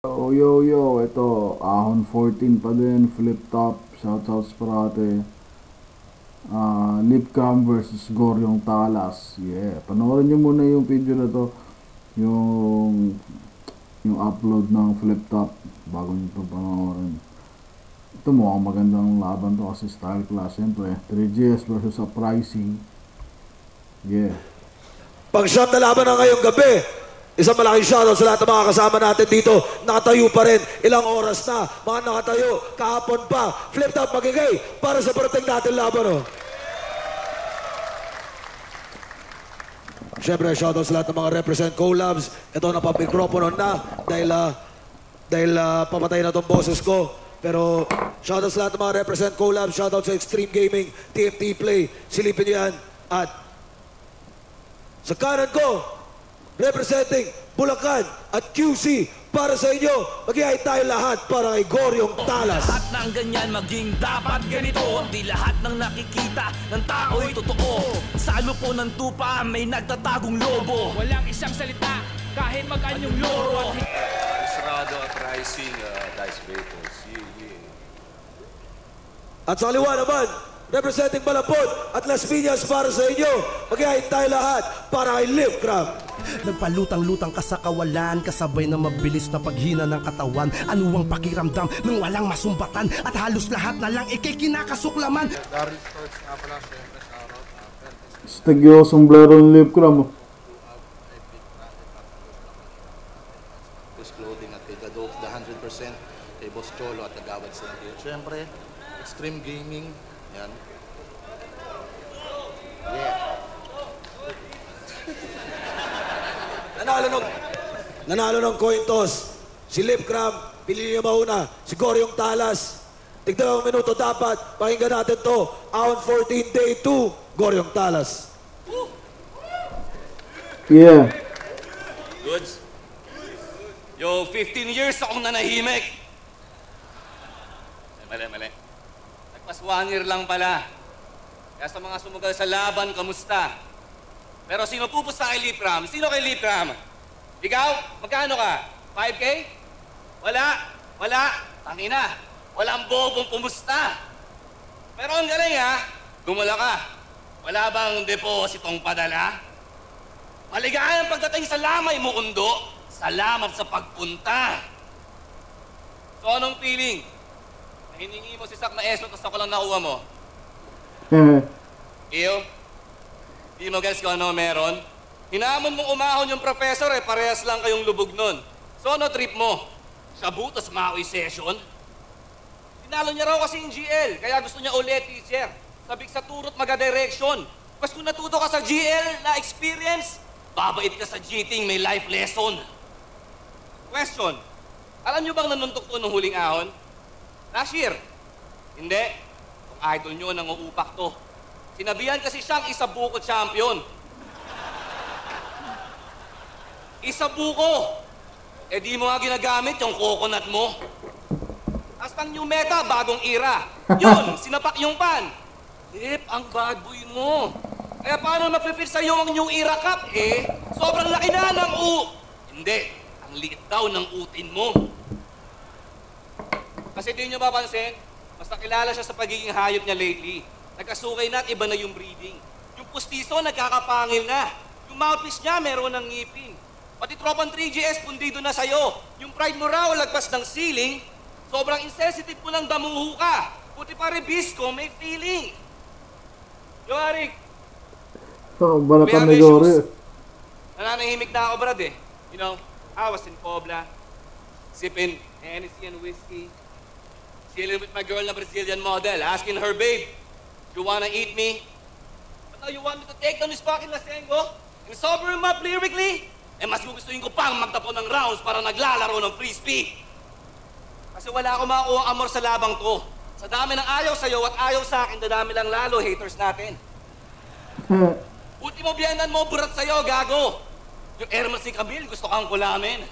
Yo, ito, Ahon 14 pa din, flip top, shoutouts parate. Lipcam versus Goryong Talas. Yeah, panoorin nyo muna yung video na to, yung upload ng flip top bago nyo ito panoorin. Ito mukhang magandang laban to kasi style class, siyempre. 3GS versus Uprising. Yeah. Pang-shot na laban na ngayong gabi. Isang malaking shoutout sa lahat ng mga kasama natin dito. Nakatayo pa rin. Ilang oras na. Mga nakatayo. Kahapon pa. Flip top magigay para sa parating natin laban. Siyempre, shoutout sa lahat ng mga represent collabs. Ito na pa-mikropono na dahil papatay na itong boses ko. Pero shoutout sa lahat ng mga represent collabs. Shoutout sa Extreme Gaming, TFT Play. Silipin niyo yan. At sa kanan ko, representing Bulacan at QC para sa inyo. Mag-ihay tayo lahat para kay Goryong Talas. Lahat ng ganyan maging dapat ganito. Di lahat ng nakikita ng tao'y totoo. Sa lupo ng tupa may nagtatagong lobo. Walang isang salita kahit mag-anyong loro. Isrado at Rising, Dice Vapors. At sa kaliwa naman, representing Malapot at Las Piñas para sa inyo. Mag-ihay tayo lahat para kay Lipcam. Nagpalutang-lutang ka sa kawalan, kasabay na mabilis na paghina ng katawan. Ano ang pakiramdam nang walang masumbatan at halos lahat na lang ikay kinakasuklaman? Stegyo sombrero ng Lipcam. This clothing at kay Gadok, the 100%, kay Boss Cholo at Kagawad sa India. Siyempre, Extreme Gaming, yan. Yeah. Nanalo ng coin toss. Si Lipcam, pili niya mauna. Si Goryong Talas. Tignan ang minuto dapat. Pakinggan natin to. Ahon 14, day 2. Goryong Talas. Yeah. Goods? Yo, 15 years akong nanahimik. Mali. Nagpas 1 year lang pala. Kaya sa mga sumugal sa laban, kamusta? Pero sino pupusta kay Lipcam? Sino kay Lipcam? Ikaw? Magkano ka? 5K? Wala. Tangina. Walang bobong pumusta. Pero ang galing ha, gumala ka. Wala bang depositong padala? Maligayang pagdating sa lamay mo, Undo. Salamat sa pagpunta. So anong feeling? Hiningi mo si Sak na ESO tapos ako lang nakuha mo. Iyo? Di mo guys kung ano meron? Hinamon mong umahon yung professor parehas lang kayong lubog nun. So ano trip mo? Shabu tas Maui session? Tinalo niya raw kasi yung GL, kaya gusto niya ulit, teacher. Sabik sa turot maga-direction. Mas kung natuto ka sa GL na experience, babait ka sa GTing may life lesson. Question, alam niyo bang nanuntok to nung huling ahon? Last year? Hindi. Kung idol nyo, nanguupak to. Sinabihan kasi siyang Isabuko champion. Isabuko! Eh di mo nga ginagamit yung coconut mo. Tapos ang new meta, bagong era. Yun, sinapak yung pan. Lip, ang bad boy mo. Kaya paano ma-fit sa'yo ang new era cup? Sobrang laki na ng Hindi, ang liit daw ng utin mo. Kasi di nyo mapansin, mas nakilala siya sa pagiging hayop niya lately. Nagkasukay na at iba na yung breeding. Yung pustiso, nagkakapangil na. Yung mouthpiece niya, meron ng ngipin. Pati tropang 3GS, pundido na sa'yo. Yung pride mo raw, lagpas ng ceiling. Sobrang insensitive mo lang damuho ka. Puti pa rebisco, may feeling. Yo, Arik. Balatan ni Gory. Nananahimik na ako, Brad eh. You know, I was in Pobla, sipping Hennessy and whiskey. Chilling with my girl na Brazilian model, asking her, babe, you wanna eat me? But now you want me to take down this fucking lasengo? And sober him up lyrically? Mas gugustuhin ko pang magtapon ng rounds para naglalaro ng frisbee. Kasi wala akong makuha amor sa labang to. Sa dami ng ayaw sa'yo at ayaw sa akin, dadami lang lalo haters natin. Ultimo biyanan mo, burat sa'yo, gago. Yung Hermes ni Camille, gusto kang kulamin.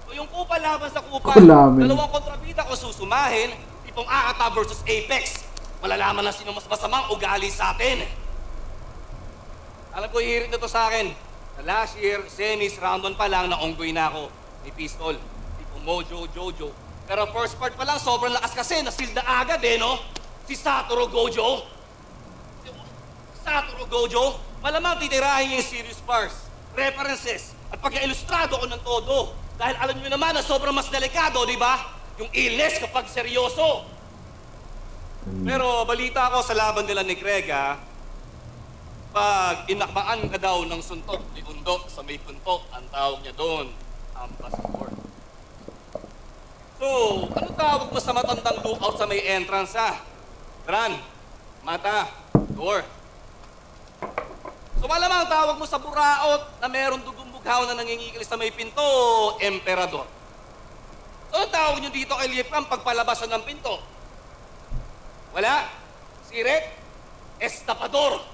So yung kupa laban sa kupa, dalawang kontrabida ko susumahin, tipong Aata versus Apex. Malalaman na sino mas masamang ugali sa atin. Alam ko, ihirit na to sa akin. Last year, semis, round 1 pa lang, naonggoy na ako. May pistol. o Mojo Jojo. Pero first part pa lang, sobrang lakas kasi, na-seal na agad no? Si Satoru Gojo. Satoru Gojo, malamang titirahin yung serious parts, references, at pagka-ilustrado ko ng todo. Dahil alam nyo naman na sobrang mas delikado, di ba? Yung illness kapag seryoso. Pero balita ko sa laban nila ni Craig, pag inakbaan ka daw ng suntok ni Undo sa may punto, ang tawag niya doon, ambassador. So, ano tawag mo sa matandang lookout sa may entrance, Ran, mata, door. So malamang tawag mo sa buraot na merong dugong bughaw na nangingikil sa may pinto, emperador. So ang tawag nyo dito kay Liefram pagpalabasan ng pinto? Wala? Siret? Estapador.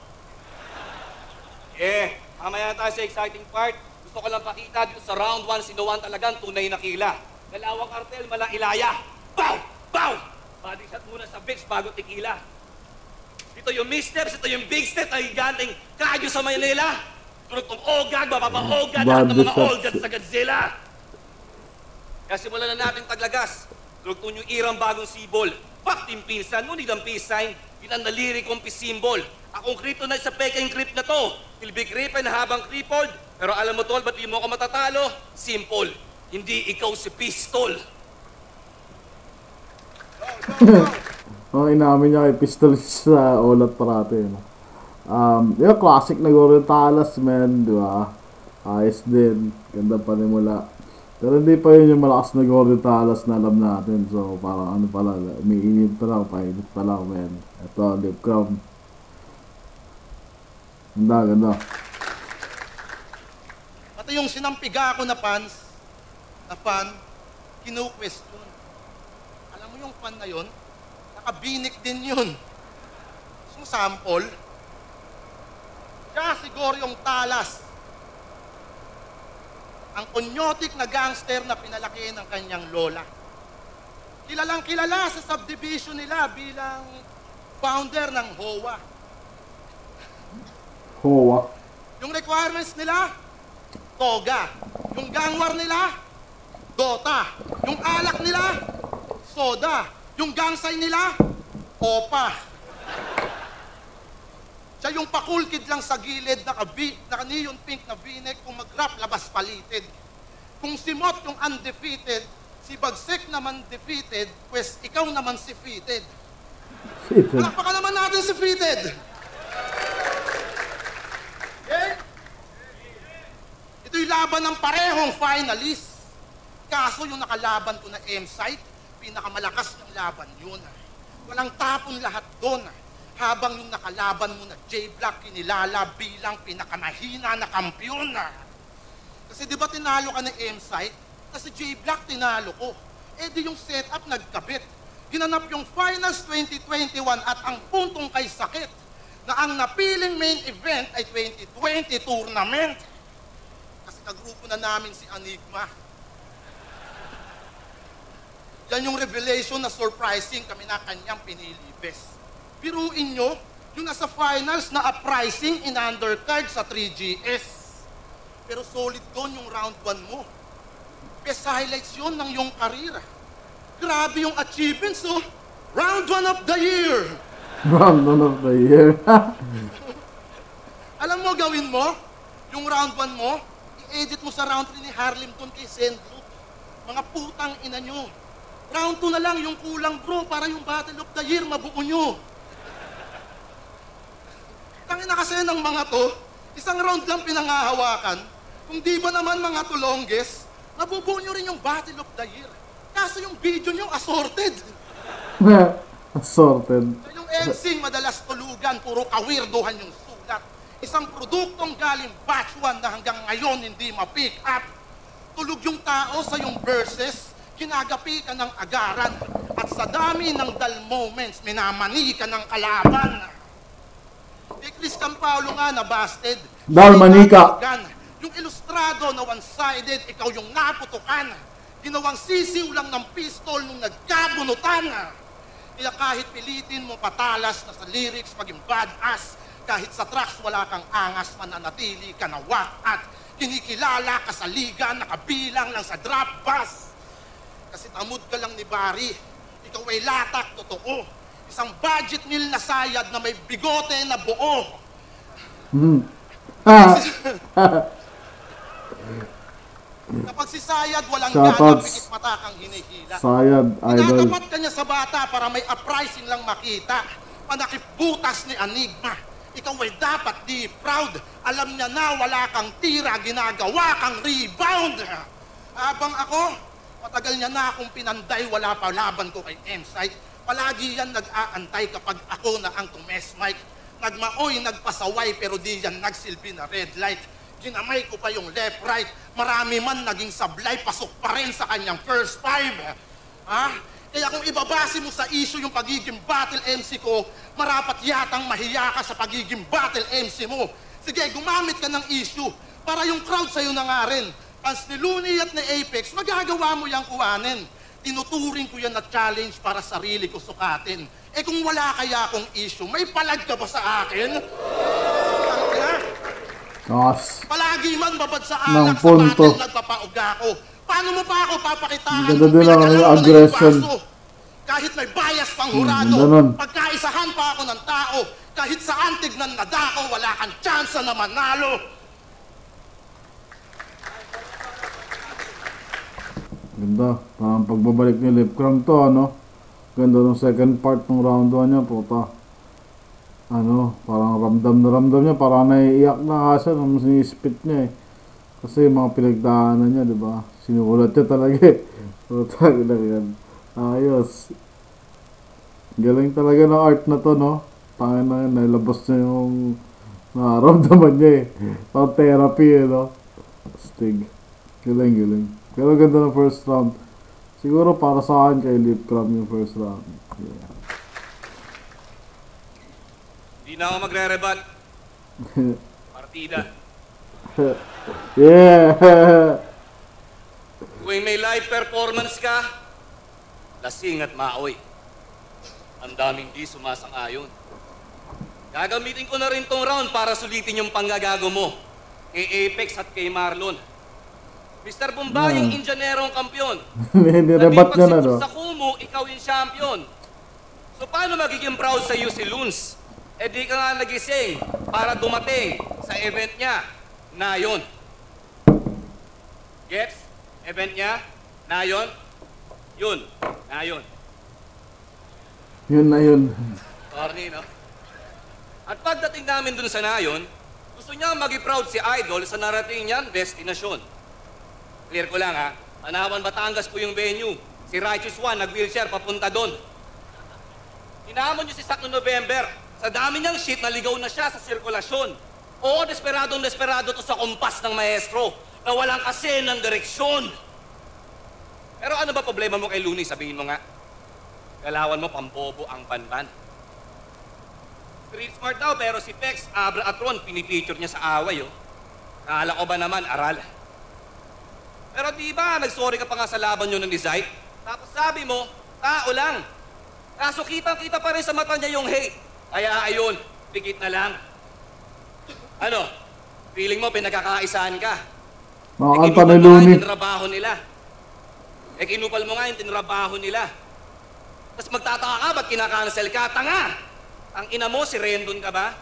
Mamaya tayo sa exciting part. Gusto ko lang pakita dito sa round 1, sino one talagang tunay na kila. Dalawang kartel, mala ilaya. Bow! Bow! Body shot muna sa bitch bago tequila. Ito yung missteps, ito yung big step, ay ganting kadyo sa Manila. Tulog tong ogag, mapapa-ogag, lahat ng mga ogad sa Godzilla. Kaya simulan na natin taglagas. Tulog tong yung irang bagong sibol. Fuck team pinsan, ngunit ang peace sign, pinanaliri kong pisimbol. Akong kryptonite sa peking creep na to. Tilbig creepin habang crippled. Pero alam mo tol, ba't di mo ako matatalo? Simple, hindi ikaw si pistol. Inamin niya kay Pistols sa ulat parati. No? Yung classic na Goritalas, man, di ba? Ayos din. Ganda pa rin mula. Pero hindi pa yun yung malakas na Goritalas na alam natin. So, parang ano pala, umiinit pa lang, painit pa lang, man. Ito, Lip Crown. Ganda, ganda. At yung sinampiga ako na fan, kinu-question. Alam mo yung fan na yun? Nakabinik din yun. So, sample. Siya siguro yung Talas. Ang kunyotik na gangster na pinalaki ng kanyang lola. Kilalang kilala sa subdivision nila bilang founder ng HOA. HOA? Yung requirements nila, toga. Yung gang war nila, Dota. Yung alak nila, soda. Yung gangsay nila, opa. Siya yung pakulkid lang sa gilid, naka-neon pink na v-neck, kung mag-rap, labas palitid. Kung si Mot yung undefeated, si Bagsik naman defeated, pues ikaw naman si Fitted. Palakpakan naman natin si Fitted. Okay? Ito yung laban ng parehong finalist. Kaso yung nakalaban ko na M-Site, pinakamalakas ng laban yun. Walang tapon lahat doon. Habang yung nakalaban mo na J-Block kinilala bilang pinakamahina na kampiyon. Kasi di ba tinalo ka ng M-Site? Kasi J-Block tinalo ko. Eh di yung setup nagkabit. Ginanap yung Finals 2021 at ang puntong kay sakit na ang napiling main event ay 2020 tournament. Kasi kagrupo na namin si Enigma. Yan yung revelation na surprising kami na kanyang pinili best. Biruin nyo, yung nasa finals na uprising in undercard sa 3GS. Pero solid doon yung round 1 mo. Best highlights yun ng yung karira. Grabe yung achievements, oh. Round 1 of the year. Round 1 of the year. Alam mo gawin mo? Yung round 1 mo, i-edit mo sa round 3 ni Harlem doon kay Sendro. Mga putang ina nyo. Round 2 na lang yung kulang bro para yung Battle of the Year mabuo nyo. Tangina kasi ng mga to, isang round lang pinangahawakan. Kung di ba naman mga to longest, nabubuo nyo rin yung Battle of the Year. Kaso yung video nyo assorted. Assorted. Yung MC madalas tulugan, puro kawirdohan yung sulat. Isang produktong galing batch 1 na hanggang ngayon hindi ma-pick up. Tulog yung tao sa yung verses, kinagapi ka ng agaran, at sa dami ng dull moments, minamani ka ng kalaban. Kay Chris Campaulo nga na busted. Dull manika. Yung ilustrado na one-sided, ikaw yung naputukan. Ginawang sisiw lang ng pistol nung nagkabunutan. Kaya kahit pilitin mo patalas na sa lyrics maging badass, kahit sa tracks wala kang angas, mananatili ka na wak at kinikilala ka sa liga, nakabilang lang sa drop bus. Kasi tamod ka lang ni Barry. Ikaw ay latak, totoo. Isang budget meal na sayad na may bigote na buo. Kapag si Sayad walang gana, pikit mata kang hinihila. Sayad, idol. Tinatapat ka niya sa bata para may uprising lang makita. Panakip butas ni Enigma. Ikaw ay dapat di proud. Alam niya na wala kang tira, ginagawa kang rebound. Habang ako, matagal niya na akong pinanday, wala pa laban ko kay M-Site. Palagi yan nag-aantay kapag ako na ang tumesmike. Nagmaoy, nagpasaway, pero di yan nagsilbi na red light. Ginamay ko pa yung left right. Marami man naging sablay, pasok pa rin sa kanyang first five. Ha? Kaya kung ibabase mo sa issue yung pagiging battle MC ko, marapat yatang mahiya ka sa pagiging battle MC mo. Sige, gumamit ka ng issue para yung crowd sa'yo na nga rin. Fans ni Looney at ni Apex, magagawa mo yung kuhanin. Tinuturing ko yan na challenge para sarili ko sukatin. Eh kung wala kaya akong issue, may palag ka ba sa akin? Palagi man babad sa alak sa battle, nagpapauga ko. Paano mo pa ako papakitaan? Ganda din lang ang aggression. Kahit may bias pang hurado, pagkaisahan pa ako ng tao, kahit sa antig ng nadako, wala kang tsansa na manalo. Ganda. Parang pagbabalik ni Lipcram to, ano? Ganda ng second part ng round 1 niya, puta. Ano, parang ramdam na ramdam niya, parang naiiyak na kasi nung sinispit niya eh. Kasi yung mga pinagdaanan niya, di ba? Sinulat niya talaga eh. Puta, yan. Ayos. Galing talaga ng art na to, no? Tangin na yun, nailabas niya yung nararamdaman niya eh. Parang therapy eh, no? Stig. Galing, galing. Pero ganda ng first round. Siguro para sa akin kay Lipcram yung first round. Yeah. Hindi na ako magre-rebat. Partida. Yeah! Kung may live performance ka, lasing at maoy. Ang daming di sumasang-ayon. Gagamitin ko na rin tong round para sulitin yung panggagago mo. Kay Apex at kay Marlon. Mr. Bombay, yung injinerong kampyon. Nirebat niya na, no? Sa Kumu, ikaw yung champion. So paano magiging proud sa iyo si Luns? Eh di ka nga nagising para dumating sa event niya na yun. Gets? Event niya na yun? Yun. Na yun. Yun na yun. Corny, no? At pagdating namin dun sa nayon, gusto niya magi-proud si Idol sa narating niyang destinasyon. Clear ko lang ha, Anawan, Batangas po yung venue. Si Righteous One nag-wheelchair papunta doon. Hinamon niyo si Sakno November. Sa dami niyang shit, naligaw na siya sa sirkulasyon. Oo, desperadong desperado to sa kompas ng maestro na walang kasi ng direksyon. Pero ano ba problema mo kay Looney? Sabihin mo nga. Galawan mo, pambobo ang banban. Street smart daw, pero si Pex, Abra at Ron, pinipicture niya sa away, oh. Kala ko ba naman, aral? Pero di ba, nagsorry ka pa nga sa laban nyo ng Desight? Tapos sabi mo, tao lang. Kaso kitang-kita pa rin sa mata niya yung hate. Kaya ayun, pikit na lang. Ano? Feeling mo, pinagkakaisaan ka. Makakanta ni Looney. Tinrabaho nila. Kinupal mo nga yung tinrabaho nila. Tapos magtataka ka, ba't kinakancel ka? Tanga! Ang ina mo, si Rendon ka ba?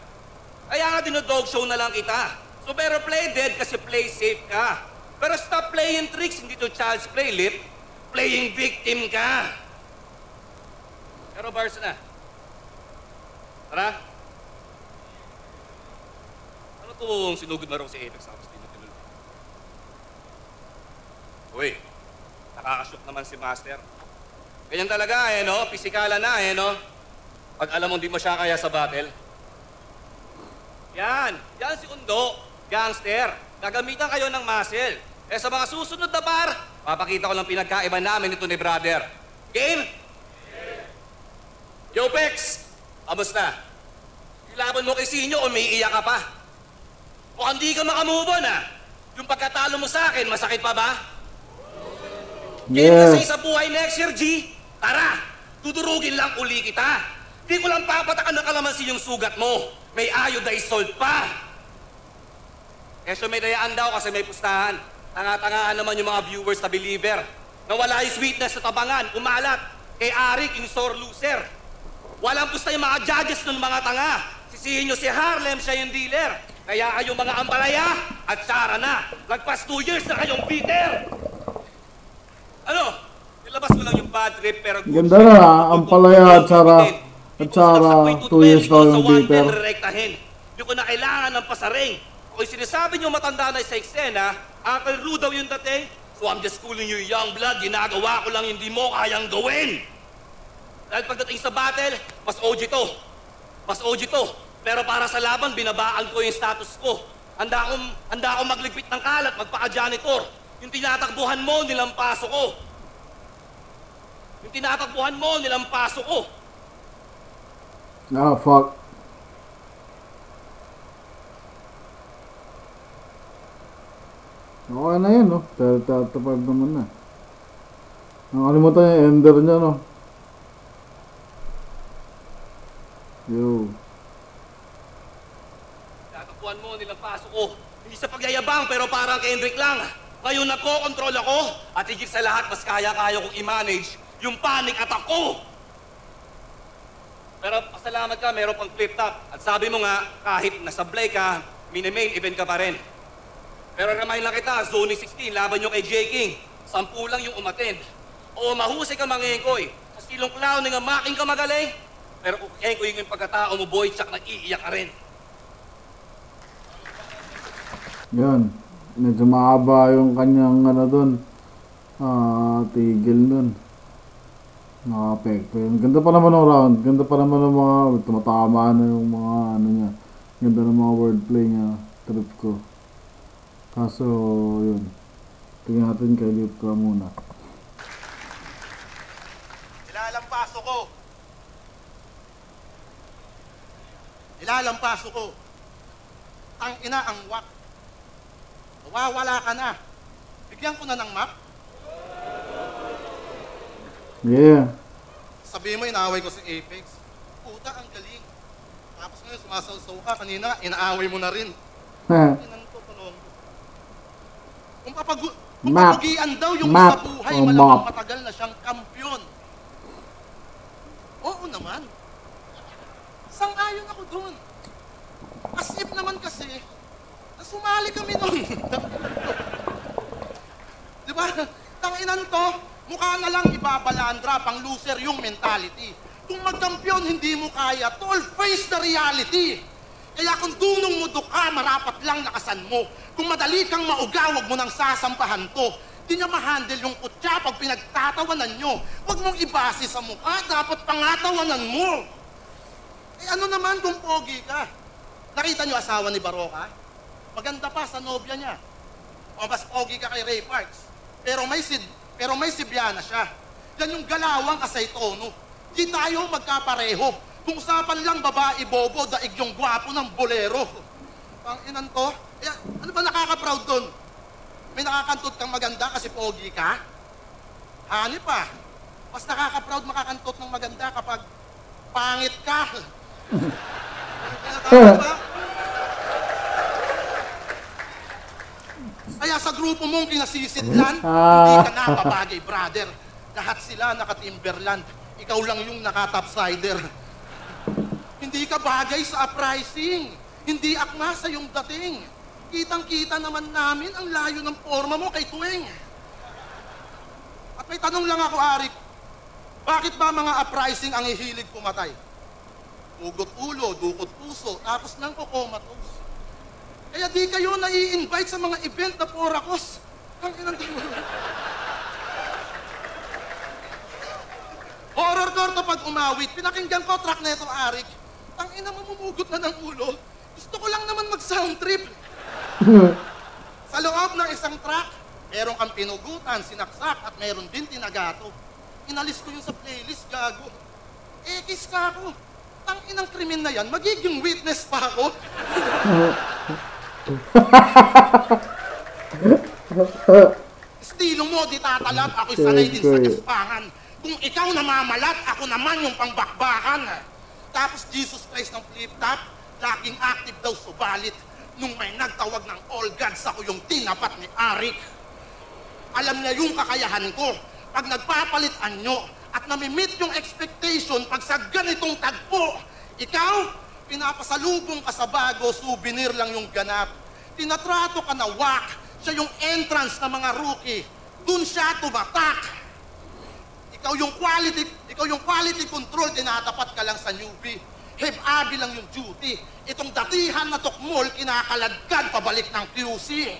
Kaya nga dinodog show na lang kita. So better play dead kasi play safe ka. Pero stop playing tricks, hindi to child's play, Lip. Playing victim ka. Pero bars na. Tara. Ano itong sinugod na raw si Apex tapos di na tinuloy? Uy, nakakashoot naman si Master. Ganyan talaga no? Pisikala na no? Pag alam mo, di mo siya kaya sa battle. Yan si Undo, gangster. Gagamitan kayo ng muscle. Sa mga susunod na bar, papakita ko lang pinagkaiba namin ito ni brother. Game? Yo, Pex! Kamusta? Ilaban mo kay Sinyo o may iiyak ka pa? O hindi ka makamove on, Yung pagkatalo mo sa akin, masakit pa ba? Game kasi sa buhay next year, G. Tara, tudurugin lang uli kita. Di ko lang papatakan ng kalamansi yung sugat mo. May iodized salt pa. Kesyo may dayaan daw kasi may pustahan. Tanga-tangaan naman yung mga viewers na believer. Nawala yung sweetness sa tabangan, umalat. Kay Arik, yung sore loser. Walang gusto yung mga judges ng mga tanga. Sisihin nyo si Harlem, siya yung dealer. Kaya kayong mga ampalaya at Sara na. Lagpas 2 years na kayong bitter. Ano? Nilabas ko lang yung bad trip pero... Ganda na, ampalaya at Sara. At Sara, 2 years na yung bitter. Hindi ko na kailangan ng pasaring. Kung sinasabi nyo matanda na sa eksena, Uncle Ru daw yung dating. So I'm just schooling you young blood, ginagawa ko lang yung di mo kayang gawin. Dahil pagdating sa battle, mas OG to. Mas OG to. Pero para sa laban, binabaan ko yung status ko. Handa akong magligpit ng kalat, magpaka-janitor. Yung tinatakbuhan mo, nilampaso ko. Yung tinatakbuhan mo, nilampaso ko. Ah, fuck. Okay na yun, no? 35 naman na. Nakalimutan yung ender niya, no? Yo. Tinatakbuhan mo, nilampaso ko. Hindi sa pagyayabang, pero parang Kendrick lang. Ngayon nagko-control ako. At higit sa lahat, mas kaya-kaya kong i-manage yung panic attack ko. Pero pasalamat ka, meron pang flip top. At sabi mo nga, kahit nasablay ka, mini-main event ka pa rin. Pero remind lang kita, Zone 16, laban nyo kay J. King. 10 lang yung umattend. Oo, mahusay ka mangengkoy. Sa stilong clown, nga making ka magaling. Pero kung kengkoy yung pagkatao mo, boy, tsak nag-iiyak ka rin. Yan. Medyo mahaba yung kanyang ano dun. Tigil dun. Nakapekto yun. Ganda pa naman ng round. Ganda pa naman ng mga tumatama na yung mga ano niya. Ganda ng mga wordplay niya. Trip ko. Kaso yun. Tingnan natin kay Lipka muna. Ilalampaso ko. Ilalampaso ko. Ang ina ang wak. Nawawala ka na. Bigyan ko na ng map. Yeah. Sabihin mo, inaaway ko si Apex. Puta, ang galing. Tapos ngayon, sumasaw-saw ka. Kanina, inaaway mo na rin. Inan ko, tulong. Kung papagian daw yung Map. sa buhay, Oh, malamang map. matagal na siyang kampiyon. Oo naman. Sang-ayon ako dun. As if naman kasi, sumali kami nun. Diba? Tanginan to, mukha na lang ibabalandra, pang loser yung mentality. Kung magkampiyon, hindi mo kaya, tol, face the reality. Kaya kung dunong mo duka, marapat lang lakasan mo. Kung madali kang mauga, wag mo nang sasampahan to. Di niya ma-handle yung kutya pag pinagtatawanan nyo. Huwag mong ibase sa mukha, dapat pangatawanan mo. Eh ano naman kung pogi ka? Nakita nyo asawa ni Baroka? Maganda pa sa nobya niya. O mas pogi ka kay Ray Parks. Pero may Sibiana siya. Yan yung galawang kasay tono. Di tayo magkapareho. Kung usapan lang babae bobo, daig yung gwapo ng bolero. Panginan to. Eh, ano ba nakaka-proud doon? May nakakantot kang maganda kasi pogi ka? Hani pa. Mas nakaka-proud makakantot ng maganda kapag pangit ka. Ba? Kaya sa grupo mong kinasisidlan, hindi ka nakabagay, brother. Lahat sila naka-Timberland. Ikaw lang yung naka-topsider. Hindi ka bagay sa uprising. Hindi akma sa iyong dating. Kitang-kita naman namin ang layo ng forma mo kay Tuwing. At may tanong lang ako, Arik. Bakit ba mga uprising ang hihilig pumatay? Ugot ulo, dukot puso, tapos nang kokomatos. Kaya di kayo nai-invite sa mga event na porakos. Horror door to pag umawit. Pinakinggan ko track na ito, Arik. Tangina, mamumugot na ng ulo. Gusto ko lang naman mag-sound trip. Sa loob ng isang track, meron kang pinugutan, sinaksak, at meron din tinagato. Inalis ko yun sa playlist, gago. Ekis ka ako. Tanginang krimen na yan, magiging witness pa ako. Estilo mo, di tatalab, ako'y sanay din sa kaspangan. Kung ikaw namamalat, ako naman yung pangbakbakan. Tapos Jesus Christ ng flip-top, laging active daw subalit. Nung may nagtawag ng all gods, ako yung tinapat ni Arik. Alam niya yung kakayahan ko. pag nagpapalit anyo at namimit yung expectation pag sa ganitong tagpo, ikaw, pinapasalubong ka sa bago, souvenir lang yung ganap. Tinatrato ka na wak, siya yung entrance ng mga rookie. Dun siya tumatak. Ikaw yung quality control, tinatapat ka lang sa newbie. Heb-abi lang yung duty. Itong datihan na tokmol, kinakaladkad pabalik ng QC.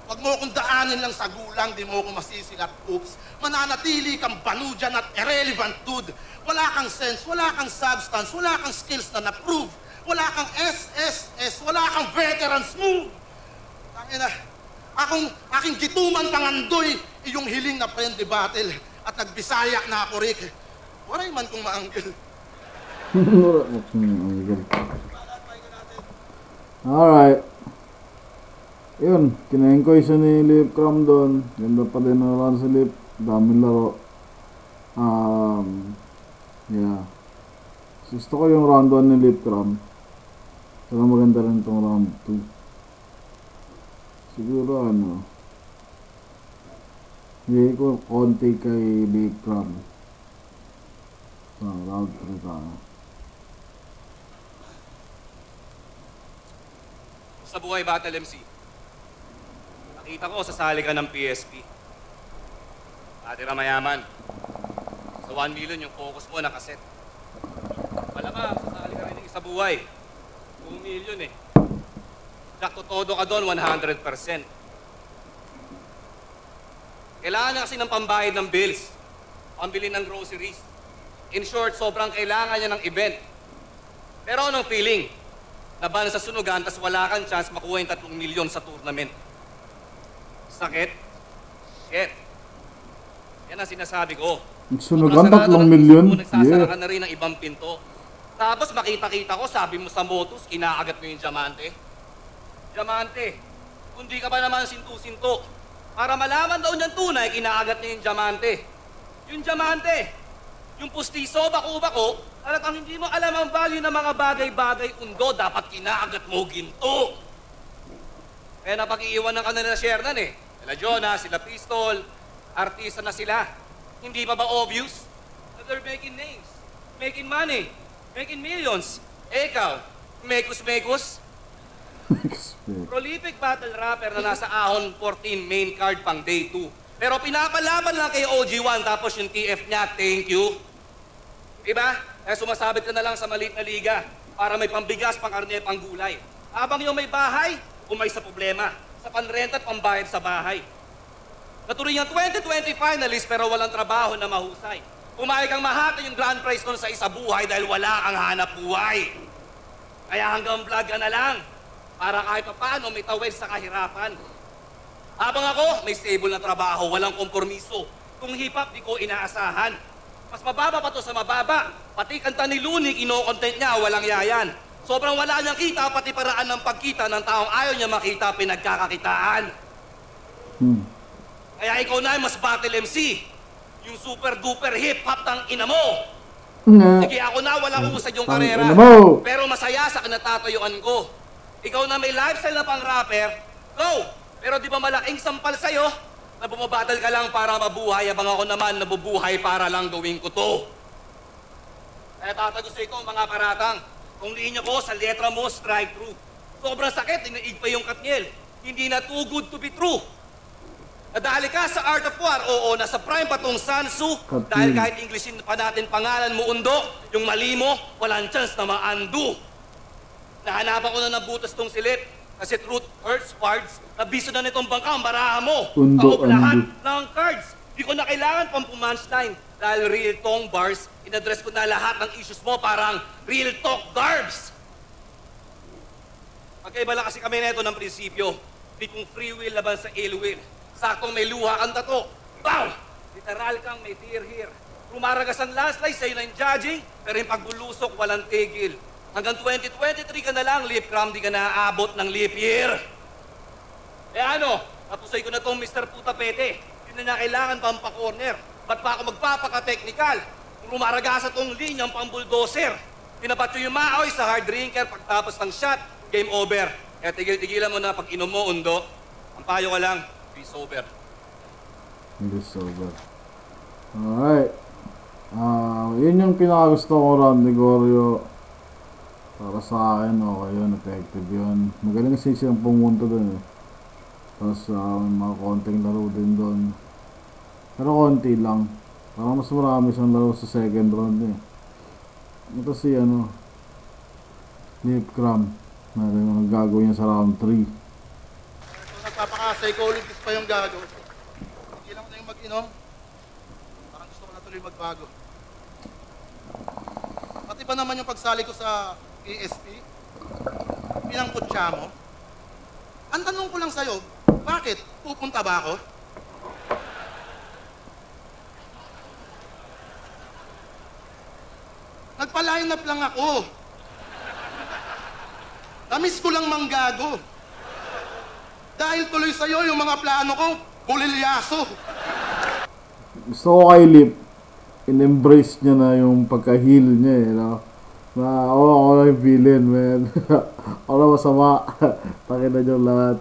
Wag mo akong daanin lang sa gulang, di mo ako masisilat, oops. Mananatili kang banujan at irrelevant dude. Wala kang sense, wala kang substance, wala kang skills na na-prove. Wala kang SSS, wala kang veterans move. Tangina, aking gituman pangandoy, iyong hiling na friendly battle. At nagbisaya na ako, Rick. Waray man kung maanggil. Alright. Yun, kina-enjoy siya ni Lip Cram doon. Ganda pa din ang run si Lip. Daming laro. Yeah. Gusto ko yung round 1 ni Lip Cram. Saka maganda rin itong round 2. Siguro ano, hindi ko konti kay Lip Cram. Round 3 tayo. Sa buhay Battle MC, nakita ko sasali ka ng PSP. Dati na mayaman. Sa 1 million yung focus mo nakaset. Malamang, sasali ka rin ng isa buhay. 2 million eh. Sakto todo ka doon, 100%. Kailangan niya kasi ng pambayad ng bills, pambili ng groceries. In short, sobrang kailangan niya ng event. Pero anong feeling? Laban sa sunugan, tas wala kang chance makuha yung 3 milyon sa tournament. Sakit? Shit. Yan ang sinasabi ko. Sunugan, 3 milyon? Nagsasara ka na rin ng ibang pinto. Tapos makita-kita ko, sabi mo sa Motus, kinaagat mo yung diamante. Diamante, kundi ka ba naman sintu-sinto? Para malaman daw niyan tunay, kinaagat niya yung diamante. Yung diamante, yung pustiso, bako-bako, talagang hindi mo alam ang value ng mga bagay-bagay undo, dapat kinaagat mo ginto. Kaya napag-iiwanan ka na nila Shernan eh. Sila Jonah, sila Pistol, artista na sila. Hindi pa ba obvious? That they're making names, making money, making millions. Eh ikaw, mekus-mekus? Prolific battle rapper na nasa ahon 14 main card pang day 2. Pero pinapalaban lang kay OG1 tapos yung TF niya, thank you. Diba? Eh sumasabit ka na lang sa maliit na liga para may pambigas, pang karne, pang gulay. Habang yung may bahay, umay sa problema. Sa panrenta at pambayad sa bahay. Natuloy yung 2020 finalist pero walang trabaho na mahusay. Pumayag kang mahati yung grand prize nun sa isa buhay dahil wala kang hanap buhay. Kaya hanggang vlog ka na lang para kahit pa paano may tawid sa kahirapan. Habang ako, may stable na trabaho, walang kompromiso. Kung hip-hop, di ko inaasahan. Mas mababa pa to sa mababa. Pati kanta ni Luni, kino-content niya, walang yayan. Sobrang wala niyang kita, pati paraan ng pagkita ng taong ayaw niya makita, pinagkakakitaan. Kaya ikaw na mas battle MC. Yung super-duper hip-hop tang ina mo. Sige, ako na, walang usad yung karera. Pero masaya sa kinatatayuan ko. Ikaw na may lifestyle na pang rapper, go! Pero di ba malaking sampal sa'yo na bumabattle ka lang para mabuhay habang ako naman nabubuhay para lang gawin ko to. Kaya tatagos ko mga karatang, kung linya ko sa letra mo, strike through. Sobrang sakit, dinaig pa yung Katniel. Hindi na too good to be true. Nadali ka sa Art of War, oo, nasa prime pa tong Sansu. Dahil kahit Englishin pa natin pangalan mo undo, yung mali mo, walang chance na ma-undo. Nahanapan ko na ng butas tong silip. Kasi truth hurts parts, nabiso na nitong bangka ang baraha mo. Kaop lahat ng cards. Di ko na kailangan pang punchline. Dahil real tong bars, in-address ko na lahat ng issues mo parang real talk garbs. Magkaiba lang kasi kami neto ng prinsipyo. Di kong free will laban sa ill will. Saktong may luha kang tato. Bow! Literal kang may tear here. Rumaragas ang landslide sa'yo na yung judging, pero yung pagbulusok walang tigil. Hanggang 2023 ka na lang, Lip Cram, di ka naaabot ng leap year. Eh ano, napusay ko na tong Mr. Putapete. Hindi na kailangan pang pa-corner. Ba't pa ako magpapaka-technical? Kung rumaragasa tong linyang pang-bulldozer. Pinapat yung maoy sa hard drinker pagtapos ng shot, game over. Kaya tigil-tigilan mo na pag inom mo, undo. Ang payo ka lang, be sober. Hindi sober. Alright. Yun yung pinakagusto ko round ni Goryo. Para sa akin, okay yun, effective yun. Magaling kasi siyang pumunta dun eh. Tapos may mga konting laro din dun. Pero konti lang. Parang mas marami siyang laro sa second round eh. Ito si Lipcram. Natin ang gagawin niya sa round 3. Kung nagpapaka-psychologist pa yung gago, hindi lang na yung mag-inom. Parang gusto ko na tuloy magbago. Pati ba naman yung pagsali ko sa ASP? Pinangkutsa mo? Ang tanong ko lang sa'yo, bakit? Pupunta ba ako? Nagpa-line up lang ako. Namiss ko lang manggago. Dahil tuloy sa'yo yung mga plano ko, bulilyaso. Gusto ko kay Lip, in-embrace niya na yung pagka-heal niya eh, no? Na, ako na yung villain, man. Ako na masama. Takin na niyong lahat.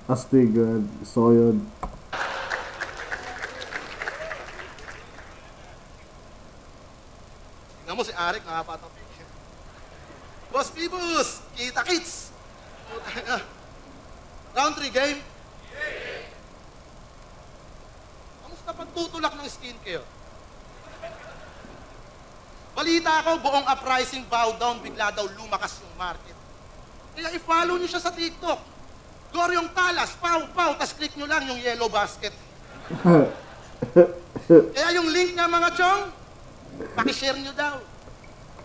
Astig, man. So, yun. Tingnan mo si Arik, nakapatapik. Boss Pibus, kita kits. Round 3 game? Kamusta pagtutulak ng skincare? Balita ko, buong uprising bow down, bigla daw lumakas yung market. Kaya i-follow nyo siya sa TikTok. Goryong Talas, pow, tas click nyo lang yung yellow basket. Kaya yung link niya mga chong, pakishare nyo daw.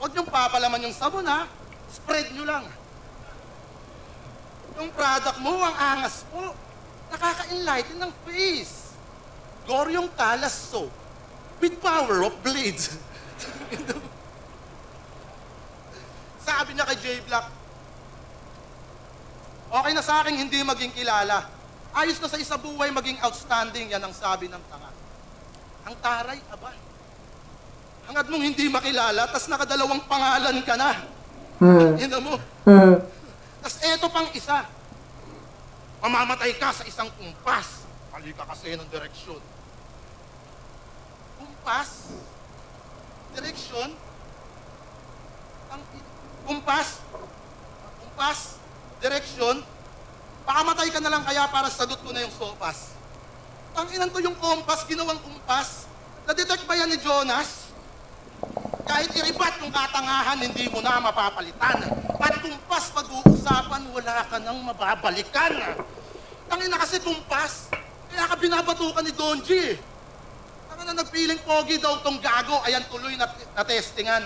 Huwag nyong papalaman yung sabon ha, spread nyo lang. Yung product mo, ang angas po, nakaka-enlighten ng face. Goryong Talas soap with power of blades. Sabi niya kay J Black, okay na sa akin hindi maging kilala. Ayos na sa isa buhay maging outstanding, yan ang sabi ng tanga. Ang taray, aba. Hangad mong hindi makilala, tas nakadalawang pangalan ka na. Ina mo. Tas eto pang isa. Mamamatay ka sa isang kumpas. Mali ka kasi ng direksyon. Kumpas? Direksyon? Kumpas? Kumpas? Direksyon? Pakamatay ka na lang kaya para sagot ko na yung sopas. Tanginan to yung kompas, ginawang kumpas. Na-detect ba yan ni Jonas? Kahit iribat yung katangahan, hindi mo na mapapalitan. At kumpas, pag-uusapan, wala ka nang mababalikan. Tangina kasi kumpas, kaya ka binabatukan ni Donji. Tangina nagpiling pogi daw tong gago, ayan tuloy na testingan.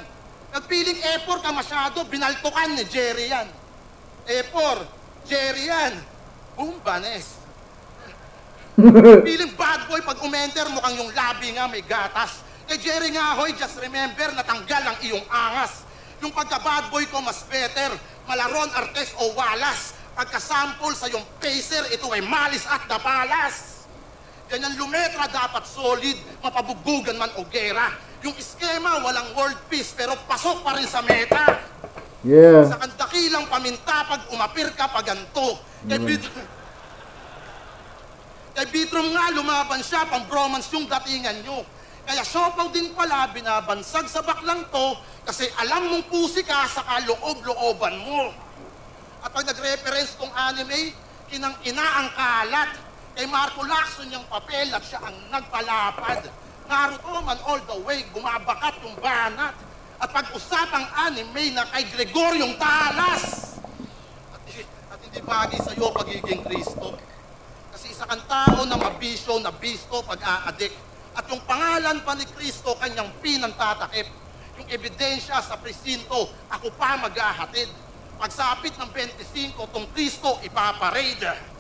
Nagpiling E4 ka masyado, binaltukan ni Jerry yan. E4, Jerry yan. Bumbanes. Piling bad boy pag umenter, mukhang yung labi nga may gatas. Kay Jerry nga hoy, just remember, natanggal ang iyong angas. Yung pagka-bad boy ko mas better, Malaron, Artes o Walas. Pagka-sample sa yung pacer, ito ay malis at dapalas. Ganyan lumetra dapat solid, mapabugugan man o gera. Yung iskema, walang world peace, pero pasok pa rin sa meta. Yeah. Sa kandakilang paminta, pag umapir ka, paganto. Kay Bitrom nga, lumaban siya, pang bromance yung datingan nyo. Kaya siopaw din pala, binabansag sa baklang to, kasi alam mong pusi ka sa kaloob-looban mo. At pag nag-reference tong anime, kinang-ina ang kalat. Kay Marco Lacson yung papel at siya ang nagpalapad. Naruto man all the way, gumabakat yung banat. At pag-usapang anime na kay Gregoryong Talas. At hindi bagay sa'yo pagiging Kristo. Kasi isa kang tao na mabisyo, nabisto, pag-aadik. At yung pangalan pa ni Kristo, kanyang pinantatakip. Yung ebidensya sa presinto, ako pa mag-ahatid. Pagsapit ng 25, tong Kristo ipaparade.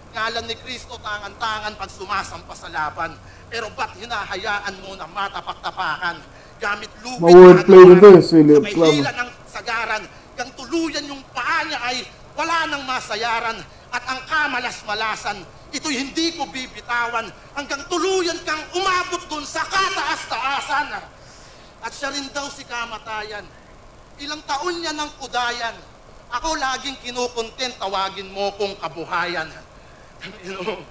Ngalan ni Kristo, tangan-tangan pag sumasampa sa laban. Pero ba't hinahayaan mo na matapak-tapakan? Gamit lupit Ma-wordplay na to, si sa Lip may Club. hila ng sagaran. Gang tuluyan yung paa niya ay wala nang masayaran. At ang kamalas-malasan, ito'y hindi ko bibitawan. Hanggang tuluyan kang umabot dun sa kataas-taasan. At siya rin daw si kamatayan. Ilang taon niya ng kudayan. Ako laging kinukontent, tawagin mo kong kabuhayan. You know?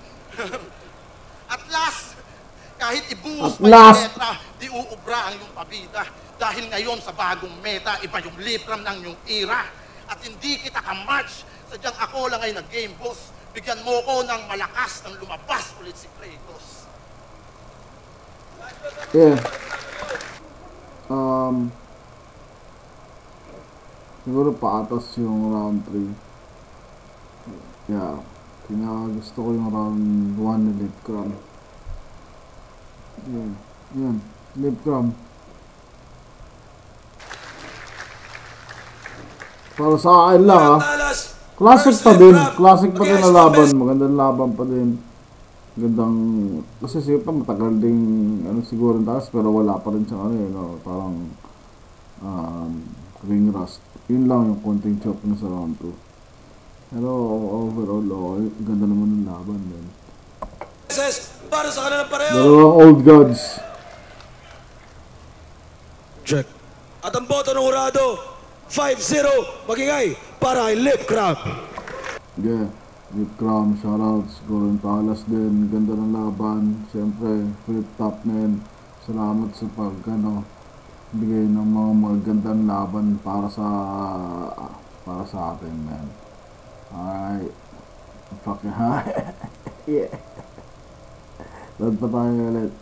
At last, kahit ibuhos At pa yung last. letra, di uubra ang iyong pabida. Dahil ngayon sa bagong meta, iba yung Lipram ng iyong era. At hindi kita ka-match, sadyang ako lang ay nag-game boss. Bigyan mo ko ng malakas nang lumabas ulit si Kratos. Yeah. Siguro paatas yung round 3. Yeah. Gusto ko yung round 1 ni Lipcram. Yan. Lipcram. Para sa akin lang Talas. Classic First pa din. Lipcram Classic pa din against na the laban. best. Magandang laban pa din. Gandang, kasi siguro matagal ding siguro yung taas, pero wala pa rin siyang parang ring rust. Yun lang yung konting choke na sa round 2. Pero overall, okay. Ganda naman ng laban din. Para sa kanilang pareho. Dalawang old gods. Check. At ang boto ng hurado, 5-0, magingay para kay Lipcram. Yeah. Lipcram, shoutouts. Goron Talas din. Ganda ng laban. Siyempre, flip top man. Salamat sa bigay ng mga magandang laban para sa atin, man. Alright. Fucking high. Yeah. Lahat pa tayo ulit.